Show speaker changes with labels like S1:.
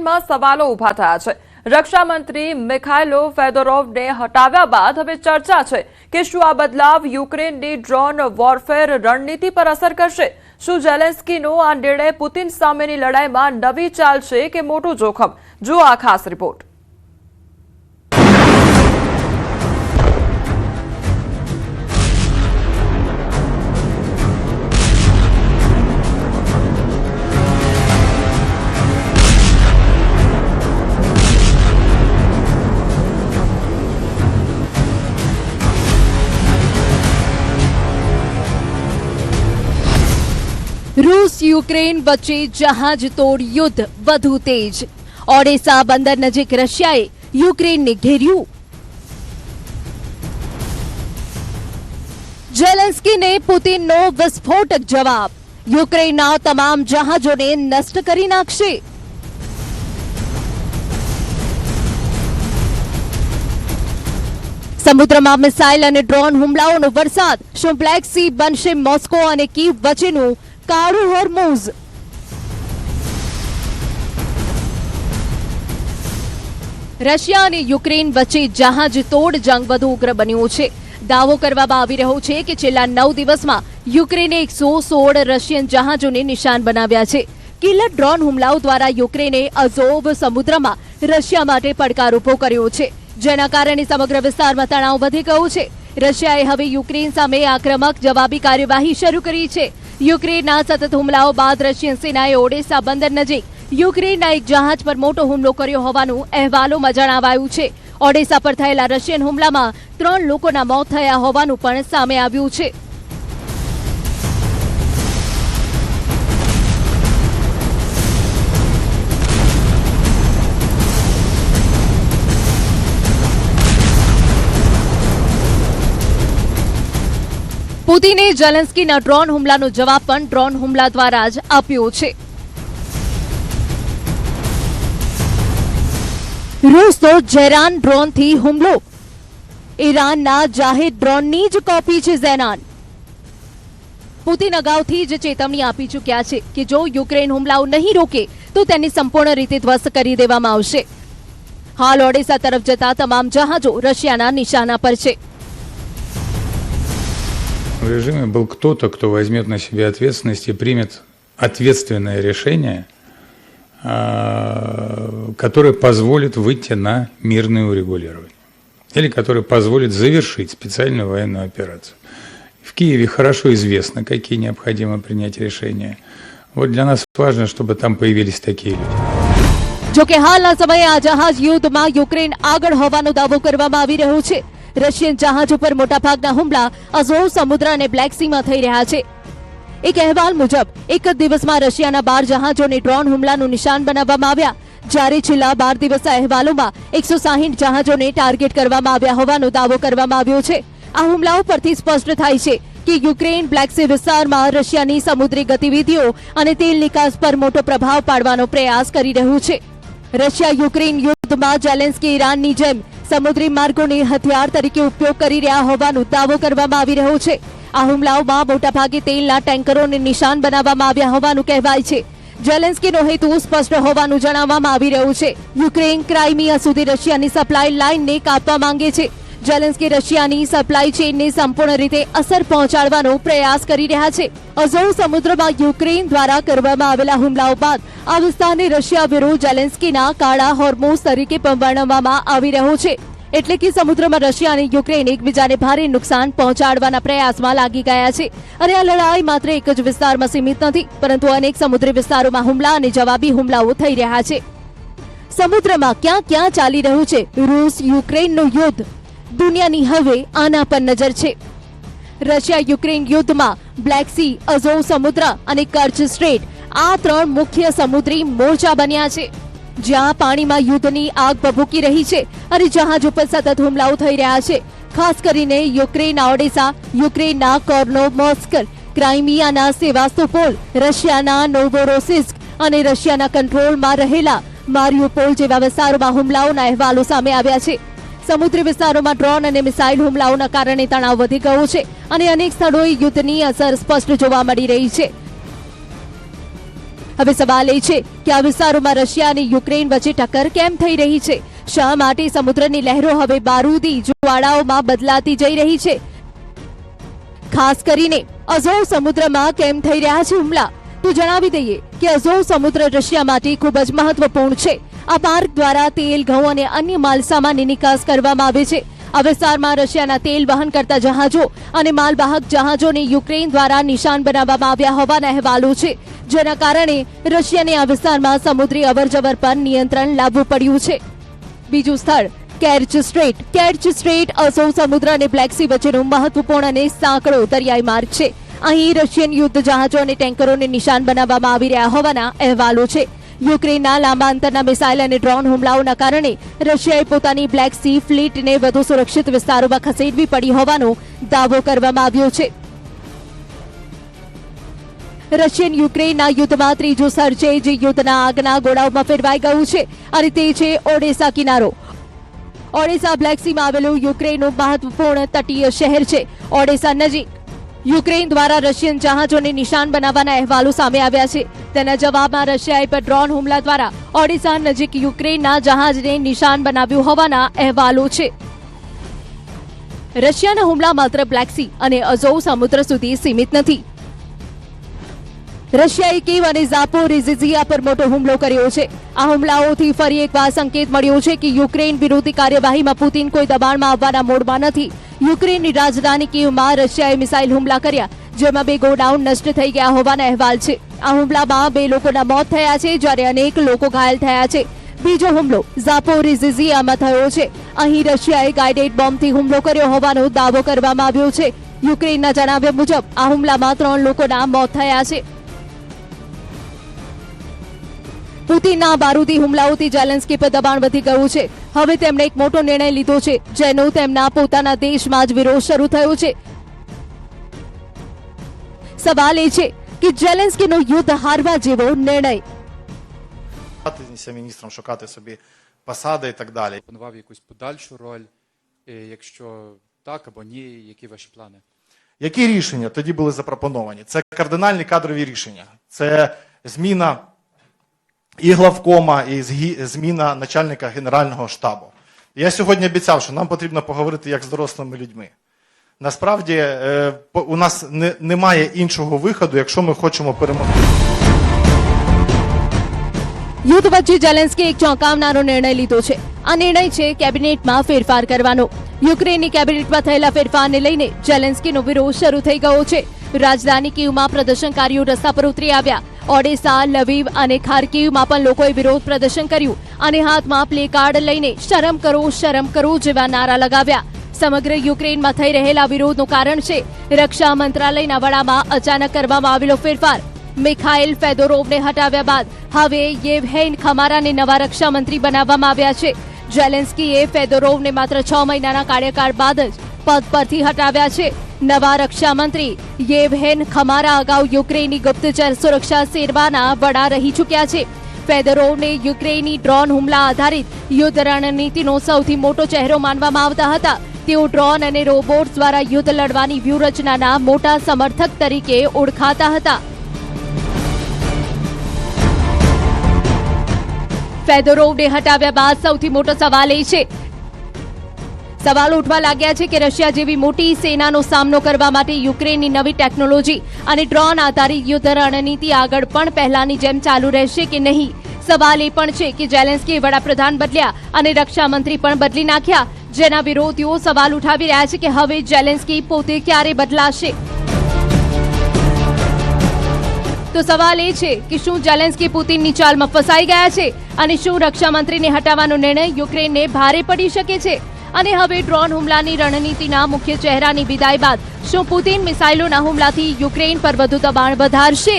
S1: યુક્રેનમાં સવાલો ઉભા થયા છે। રક્ષા મંત્રી મિખાઇલો ફેદોરોવને હટાવ્યા બાદ હવે ચર્ચા છે કે શું આ બદલાવ યુક્રેનની ડ્રોન વોરફેર રણનીતિ પર અસર કરશે। શું ઝેલેન્સ્કીનો આ નિર્ણય પુતિન સામેની લડાઈમાં નવી ચાલ છે કે મોટું જોખમ? જુઓ આ ખાસ રિપોર્ટ।
S2: रूस यूक्रेन वच्चे जहाज तोड़ युद्ध વધુ તેજ। ઓડેસા બંદર નજીક રશિયાએ યુક્રેનને ઘેર્યું। ઝેલેન્સ્કીને પુતિનનો વિસ્ફોટક જવાબ, યુક્રેનના તમામ જહાજોને નષ્ટ કરી નાખશે। સમુદ્રમાં મિસાઇલ અને ડ્રોન હુમલાઓનો વરસાદ। શું બ્લેક સી બનશે મોસ્કો અને કીવ વચ્ચેનું કાળું હોર્મુઝ? રશિયા અને યુક્રેન વચ્ચે જહાજ તોડ જંગ વધુ ઉગ્ર બન્યો છે। દાવો કરવામાં આવી રહ્યો છે કે છેલ્લા 9 દિવસમાં યુક્રેને 116 રશિયન જહાજોને નિશાન બનાવ્યા છે। કિલર ડ્રોન હુમલાઓ દ્વારા યુક્રેને અઝોવ સમુદ્રમાં રશિયા માટે પડકાર ઉભો કર્યો છે, જેના કારણે સમગ્ર વિસ્તારમાં તણાવ વધી ગયો છે। રશિયાએ હવે યુક્રેન સામે આક્રમક જવાબી કાર્યવાહી શરૂ કરી છે। યુક્રેનના સતત હુમલાઓ બાદ રશિયન સેનાએ ઓડેસા બંદર નજીક યુક્રેનના એક જહાજ પર મોટો હુમલો કર્યો હોવાનું અહેવાલોમાં જણાવાયું છે। ઓડેસા પર થયેલા રશિયન હુમલામાં 3 લોકોના મોત થયા હોવાનું પણ સામે આવ્યું છે। પુતિને ઝેલેન્સ્કીના ડ્રોન હુમલાનો જવાબ પણ ડ્રોન હુમલા દ્વારા જ આપ્યો છે। રૂસનો ઝેરાન ડ્રોનથી હુમલો। ઈરાનના જાહેર ડ્રોનની જ કોપી છે ઝેરાન। પુતિન અગાઉથી જ ચેતવણી આપી ચૂક્યા છે કે જો યુક્રેન હુમલાઓ નહીં રોકે તો તેને સંપૂર્ણ રીતે ધ્વસ્ત કરી દેવામાં આવશે। હાલ ઓડેસા તરફ જતા તમામ જહાજો રશિયાના નિશાના પર છે।
S3: В режиме был кто-то, кто возьмет на себя ответственность и примет ответственное решение, которое позволит выйти на мирное урегулирование или которое позволит завершить специальную военную операцию. В Киеве хорошо известно, какие необходимо принять решения. Вот для нас важно, чтобы там появились такие люди.
S2: જો કે હાલના સમયે આ જહાજ યુદ્ધમાં યુક્રેન આગળ હોવાનો દાવો કરવામાં આવી રહ્યો છે। રશિયન જહાજ ઉપર મોટાભાગના હુમલા અઝોવ સમુદ્ર અને બ્લેક સીમાં થઈ રહ્યા છે। એક અહેવાલ મુજબ એક જ દિવસમાં રશિયાના 12 જહાજોને ડ્રોન હુમલાનું નિશાન બનાવવામાં આવ્યા, જ્યારે છેલ્લા 12 દિવસના અહેવાલોમાં 160 જહાજોને ટાર્ગેટ કરવામાં આવ્યા હોવાનો દાવો કરવામાં આવ્યો છે। આ હુમલાઓ પરથી સ્પષ્ટ થાય છે કે યુક્રેન બ્લેક સી વિસ્તારમાં રશિયાની સમુદ્રી ગતિવિધિઓ અને તેલ નિકાસ પર મોટો પ્રભાવ પાડવાનો પ્રયાસ કરી રહ્યું છે। રશિયા યુક્રેન યુદ્ધમાં ઝેલેન્સ્કી ઈરાનની જેમ સમુદ્રી માર્ગોને હથિયાર તરીકે ઉપયોગ કરી રહ્યા હોવાનો દાવો કરવામાં આવી રહ્યો છે। આ હુમલાઓમાં મોટાભાગે તેલના ટેન્કરોને નિશાન બનાવવામાં આવ્યા હોવાનું કહેવાય છે। ઝેલેન્સ્કીનો હેતુ સ્પષ્ટ હોવાનું જણાવવામાં આવી રહ્યું છે। યુક્રેન ક્રાઇમિયા સુધી રશિયાની સપ્લાય લાઇનને કાપવા માંગે છે। ઝેલેન્સ્કી રશિયાની સપ્લાય ચેઇનને સંપૂર્ણ રીતે અસર પહોંચાડવાનો પ્રયાસ કરી રહ્યા છે। અઝોવ સમુદ્રમાં યુક્રેન દ્વારા કરવામાં આવેલા હુમલાઓ બાદ આ વિસ્તારને રશિયા વિરુદ્ધ ઝેલેન્સ્કીના કાળા હોર્મુઝ તરીકે પણ વર્ણવવામાં આવી રહ્યો છે। એટલે કે સમુદ્રમાં રશિયા અને યુક્રેન એકબીજાને ભારે નુકસાન પહોંચાડવાના પ્રયાસમાં લાગી ગયા છે। અને આ લડાઈ માત્ર એક જ વિસ્તારમાં સીમિત નથી, પરંતુ અનેક સમુદ્રી વિસ્તારોમાં હુમલા અને જવાબી હુમલાઓ થઈ રહ્યા છે। સમુદ્રમાં ક્યાં ક્યાં ચાલી રહ્યું છે રૂસ યુક્રેનનું યુદ્ધ? દુનિયાની હવે આના પર નજર છે। રશિયા યુક્રેન યુદ્ધમાં બ્લેક સી, અઝોવ સમુદ્ર અને કર્ચ સ્ટ્રેટ આ 3 મુખ્ય સમુદ્રી મોરચા બન્યા છે, જ્યાં પાણીમાં યુદ્ધની આગ ભભૂકી રહી છે અને જહાજ ઉપર સતત હુમલાઓ થઈ રહ્યા છે। ખાસ કરીને યુક્રેનના ઓડેસા, યુક્રેનના કોર્નોમોસ્ક, ક્રાઇમિયાના સેવાસ્તોપોલ, રશિયાના નોવોરોસિસ્ક અને રશિયાના કંટ્રોલમાં રહેલા મારિયુપોલ જેવા વિસ્તારોમાં હુમલાઓના અહેવાલો સામે આવ્યા છે। સમુદ્રી વિસ્તારોમાં ડ્રોન અને મિસાઇલ હુમલાઓના કારણે તણાવ વધી ગયો છે અને અનેક સ્થળોએ યુદ્ધની અસર સ્પષ્ટ જોવા મળી રહી છે। હવે સવાલ એ છે કે આ વિસ્તારોમાં રશિયા અને યુક્રેન વચ્ચે ટક્કર કેમ થઈ રહી છે? શા માટે સમુદ્રની લહેરો હવે બારૂદી જ્વાળાઓમાં બદલાતી જઈ રહી છે? ખાસ કરીને અઝોવ સમુદ્રમાં કેમ થઈ રહ્યા છે હુમલા? તો જણાવી દઈએ કે અઝોવ સમુદ્ર રશિયા માટે ખૂબ જ મહત્વપૂર્ણ છે. આ માર્ગ દ્વારા તેલ, ઘઉં અને અન્ય માલસામાનની નિકાસ કરવામાં આવે છે. આ વિસ્તારમાં રશિયાના તેલ વહન કરતા જહાજો અને માલવાહક જહાજોને યુક્રેન દ્વારા નિશાન બનાવવામાં આવ્યા હોવાના અહેવાલો છે, જેના કારણે રશિયાને આ વિસ્તારમાં સમુદ્રી અવરજવર પર નિયંત્રણ લાવવું પડ્યું છે. બીજું સ્થળ કેર્ચ સ્ટ્રેટ. કેર્ચ સ્ટ્રેટ અઝોવ સમુદ્ર અને બ્લેક સી વચ્ચેનો મહત્વપૂર્ણ અને સાંકડો દરિયાઈ માર્ગ છે. અહીં રશિયન યુદ્ધ જહાજો અને ટેન્કરોને નિશાન બનાવવામાં આવી રહ્યા હોવાના અહેવાલો છે. યુક્રેનના લાંબા અંતરના મિસાઇલ અને ડ્રોન હુમલાઓના કારણે રશિયાએ પોતાની બ્લેક સી ફ્લીટને વધુ સુરક્ષિત વિસ્તારોમાં ખસેડવી પડી હોવાનો દાવો કરવામાં આવ્યો છે. રશિયન યુક્રેનના યુદ્ધમાં ત્રીજું સ્થળ છે જે યુદ્ધના આગના ગોળાઓમાં ફેરવાઈ ગયું છે, અને તે છે ઓડેસા કિનારો. ઓડેસા બ્લેક સીમાં આવેલું યુક્રેનનું મહત્વપૂર્ણ તટીય શહેર છે. ઓડેસા નજીક યુક્રેન દ્વારા રશિયન જહાજોને નિશાન બનાવવાના અહેવાલો સામે આવ્યા છે. તેના જવાબમાં રશિયાએ પર ડ્રોન હુમલા દ્વારા ઓડિશા નજીક યુક્રેનના જહાજને નિશાન બનાવ્યું હોવાના અહેવાલો છે. રશિયાના હુમલા માત્ર બ્લેક સી અને અઝોવ સમુદ્ર સુધી સીમિત નથી. રશિયાએ કીવ અને ઝાપોરિઝિયા પર મોટો હુમલો કર્યો છે. આ હુમલાઓથી ફરી એકવાર સંકેત મળ્યો છે કે યુક્રેન વિરોધી કાર્યવાહીમાં પુતિન કોઈ દબાણમાં આવવાના મોડમાં નથી. યુક્રેનની રાજધાની કીવમાં રશિયાએ મિસાઇલ હુમલા કર્યા, જેમાં 2 ગોડાઉન નષ્ટ થઈ ગયા હોવાના અહેવાલ છે. આ હુમલામાં 2 લોકોના મોત થયા છે, જ્યારે અનેક લોકો ઘાયલ થયા છે. બીજો હુમલો ઝાપોરિઝિયામાં થયો છે. અહીં રશિયાએ ગાઇડેડ બોમ્બથી હુમલો કર્યો હોવાનો દાવો કરવામાં આવ્યો છે. યુક્રેનના જણાવ્યા મુજબ આ હુમલામાં 3 લોકોના મોત થયા છે. પુતિનના બારૂદી હુમલાઓથી ઝેલેન્સ્કી પર દબાણ વધી ગયું છે. હવે તેમણે એક મોટો નિર્ણય લીધો છે, જેનો તેમના પોતાના દેશમાં જ વિરોધ શરૂ થયો છે. સવાલ એ છે કે ઝેલેન્સ્કીનો યુદ્ધ હારવા જેવો નિર્ણય.
S4: міністрам шукати собі посади і так далі.
S5: Планував якусь подальшу роль, якщо так або ні, які ваші плани?
S4: Які рішення тоді були запропоновані? Це кардинальні кадрові рішення. Це зміна і главкома, і зміна начальника Генерального штабу. Я сьогодні обіцяв, що нам потрібно поговорити як з дорослими людьми. Насправді, у нас немає іншого виходу, якщо ми хочемо перемогти.
S2: યુદ્ધ વચ્ચે ઝેલેન્સ્કી એક ચોંકાવનારો નિર્ણય લીધો છે. આ નિર્ણય છે કેબિનેટમાં ફેરફાર કરવાનો. યુક્રેનની કેબિનેટમાં થયેલા ફેરફારને લઈને ઝેલેન્સ્કીનો વિરોધ શરૂ થઈ ગયો છે. રાજધાની કીવમાં પ્રદર્શનકારીઓ રસ્તા પર ઉતરી આવ્યા. ઓડેસા, લવીવ અને ખાર્કીવમાં પણ લોકોએ વિરોધ પ્રદર્શન કર્યું અને હાથમાં પ્લે કાર્ડ લઈને શરમ કરો જેવા નારા લગાવ્યા. સમગ્ર યુક્રેનમાં થઈ રહેલા વિરોધનું કારણ છે રક્ષા મંત્રાલયના વડામાં અચાનક કરવામાં આવેલો ફેરફાર. મિખાઇલ ફેદોરોવને હટાવ્યા બાદ હવે યેવહેન ખમારાને નવા રક્ષા મંત્રી બનાવવામાં આવ્યા છે. ઝેલેન્સ્કીએ ફેદોરોવને માત્ર 6 મહિનાના કાર્યકાળ બાદ જ પદ પરથી હટાવ્યા છે. નવા રક્ષા મંત્રી યેવહેન ખમારા અગાઉ યુક્રેનની ગુપ્તચર સુરક્ષા સેવાના વડા રહી ચૂક્યા છે. ફેદોરોવને યુક્રેનની ડ્રોન હુમલા આધારિત યુદ્ધ રણનીતિનો સૌથી મોટો ચહેરો માનવામાં આવતા હતા. તેઓ ડ્રોન અને રોબોટ્સ દ્વારા યુદ્ધ લડવાની વ્યૂહરચનાના મોટા સમર્થક તરીકે ઓળખાતા હતા. ફેદોરોવને હટાવ્યા બાદ સૌથી મોટો સવાલ એ છે સવાલ ઉઠવા લાગ્યા છે કે રશિયા જેવી મોટી સેનાનો સામનો કરવા માટે યુક્રેનની નવી ટેકનોલોજી અને ડ્રોન આધારિત યુદ્ધ રણનીતિ આગળ પણ પહેલાની જેમ ચાલુ રહેશે કે નહીં. સવાલ એ પણ છે કે ઝેલેન્સ્કીએ વડાપ્રધાન બદલ્યા અને રક્ષા મંત્રી પણ બદલી નાખ્યા, જેના વિરોધીઓ સવાલ ઉઠાવી રહ્યા છે કે હવે ઝેલેન્સ્કી પોતે ક્યારે બદલાશે. તો સવાલ એ છે કે શું ઝેલેન્સ્કી પુતિનની ચાલમાં ફસાઈ ગયા છે અને શું રક્ષા મંત્રીને હટાવવાનો નિર્ણય યુક્રેનને ભારે પડી શકે છે. અને હવે ડ્રોન હુમલાની રણનીતિના મુખ્ય ચહેરાની વિદાય બાદ શું પુતિન મિસાઇલોના હુમલાથી યુક્રેન પર વધુ દબાણ વધારશે?